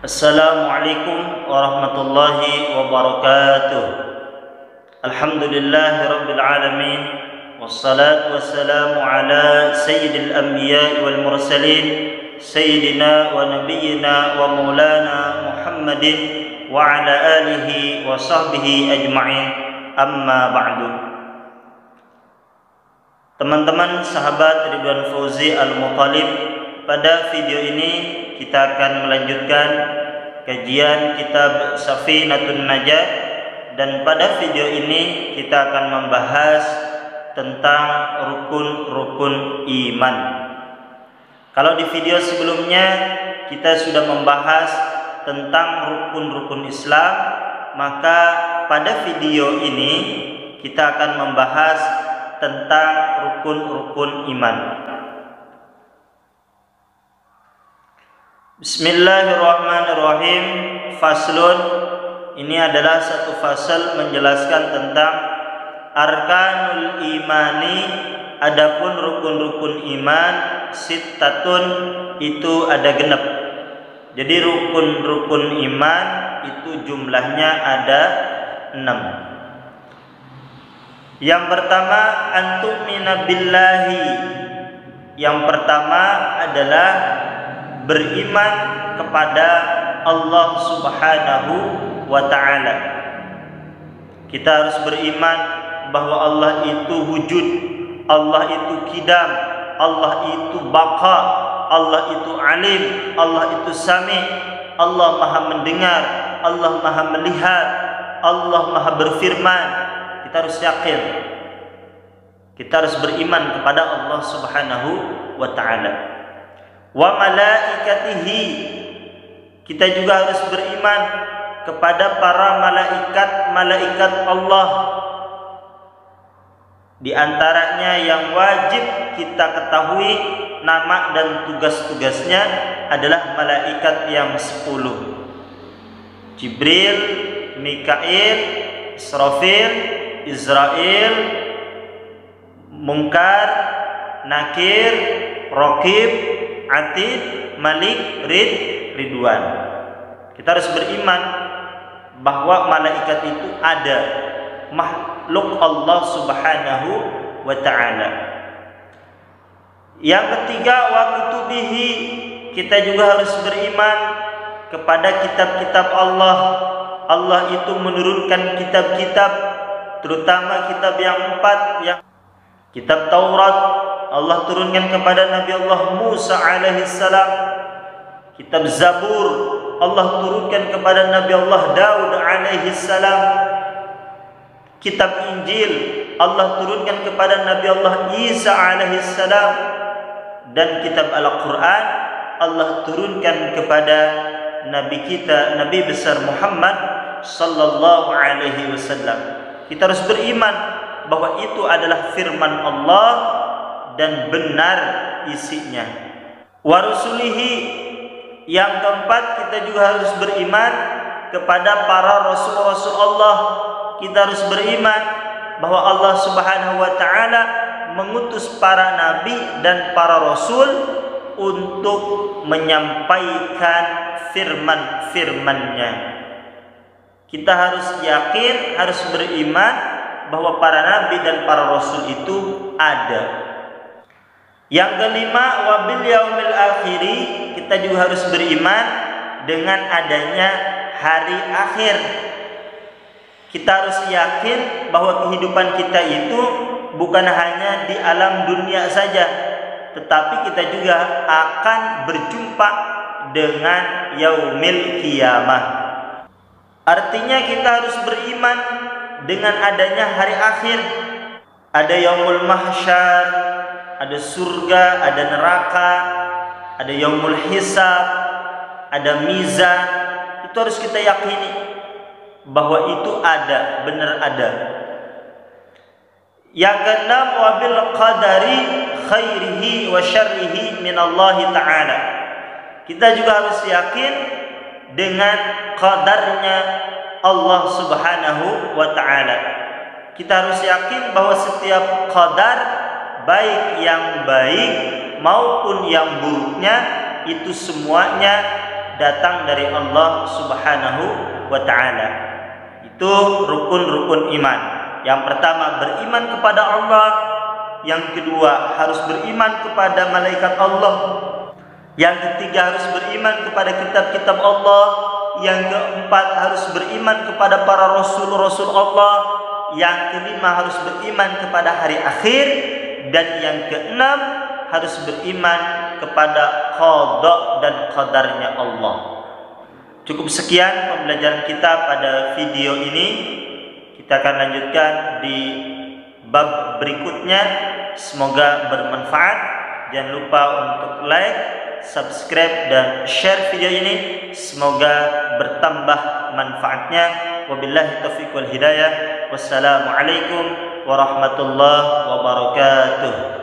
Assalamualaikum warahmatullahi wabarakatuh. Alhamdulillahi rabbil alamin. Wassalatu wassalamu ala sayyidil anbiya'i wal mursalin, sayyidina wa nabiyyina wa maulana Muhammadin wa ala alihi wa sahbihi ajma'in. Amma ba'du. Teman-teman sahabat Ridwan Fauzi Al-Muttalib, pada video ini kita akan melanjutkan kajian kitab Safinatun Najah, dan pada video ini kita akan membahas tentang rukun-rukun iman. Kalau di video sebelumnya kita sudah membahas tentang rukun-rukun Islam, maka pada video ini kita akan membahas tentang rukun-rukun iman. Bismillahirrahmanirrahim. Faslun, ini adalah satu fasal menjelaskan tentang arkanul imani. Adapun rukun-rukun iman sittatun, itu ada genep. Jadi rukun-rukun iman itu jumlahnya ada 6. Yang pertama, antu'mina billahi. Yang pertama adalah beriman kepada Allah Subhanahu wa ta'ala. Kita harus beriman bahwa Allah itu wujud, Allah itu qidam, Allah itu baqa, Allah itu alim, Allah itu sami, Allah maha mendengar, Allah maha melihat, Allah maha berfirman. Kita harus yakin, kita harus beriman kepada Allah Subhanahu wa ta'ala. Wa malaikatihi, kita juga harus beriman kepada para malaikat Allah. Di antaranya yang wajib kita ketahui nama dan tugas-tugasnya adalah malaikat yang 10. Jibril, Mikail, Israfil, Israel, Munkar, Nakir, Raqib, Atid, Malik, Ridwan. Kita harus beriman bahwa malaikat itu ada, makhluk Allah Subhanahu wa ta'ala. Yang ketiga, wa kutubihi, kita juga harus beriman kepada kitab-kitab Allah. Allah itu menurunkan kitab-kitab, terutama kitab yang 4, yang kitab Taurat Allah turunkan kepada Nabi Allah Musa alaihissalam. Kitab Zabur Allah turunkan kepada Nabi Allah Daud alaihissalam. Kitab Injil Allah turunkan kepada Nabi Allah Isa alaihissalam. Dan kitab Al-Quran Allah turunkan kepada Nabi kita, Nabi besar Muhammad sallallahu alaihi wasallam. Kita harus beriman bahwa itu adalah firman Allah dan benar isinya. Wa rusulihi, yang keempat, kita juga harus beriman kepada para rasul-rasul Allah. Kita harus beriman bahwa Allah Subhanahu wa ta'ala mengutus para nabi dan para rasul untuk menyampaikan firman-firman-Nya. Kita harus yakin, harus beriman bahwa para nabi dan para rasul itu ada. Yang kelima, wabil yaumil akhiri, kita juga harus beriman dengan adanya hari akhir. Kita harus yakin bahwa kehidupan kita itu bukan hanya di alam dunia saja, tetapi kita juga akan berjumpa dengan yaumil qiyamah. Artinya kita harus beriman dengan adanya hari akhir. Ada yaumul mahsyar, ada surga, ada neraka, ada yaumul hisab, ada mizan. Itu harus kita yakini bahwa itu ada, benar ada. Yang keenam, wabil qadari khairihi wa syarrihi minallahi ta'ala. Kita juga harus yakin dengan qadarnya Allah Subhanahu wa ta'ala. Kita harus yakin bahwa setiap qadar, baik yang baik maupun yang buruknya, itu semuanya datang dari Allah Subhanahu wa taala. Itu rukun-rukun iman. Yang pertama, beriman kepada Allah. Yang kedua, harus beriman kepada malaikat Allah. Yang ketiga, harus beriman kepada kitab-kitab Allah. Yang keempat, harus beriman kepada para rasul-rasul Allah. Yang kelima, harus beriman kepada hari akhir. Dan yang keenam, harus beriman kepada qada dan qadarnya Allah. Cukup sekian pembelajaran kita pada video ini. Kita akan lanjutkan di bab berikutnya. Semoga bermanfaat. Jangan lupa untuk like, subscribe, dan share video ini. Semoga bertambah manfaatnya. Wabillahi taufiq wal hidayah. Wassalamualaikum warahmatullahi wabarakatuh.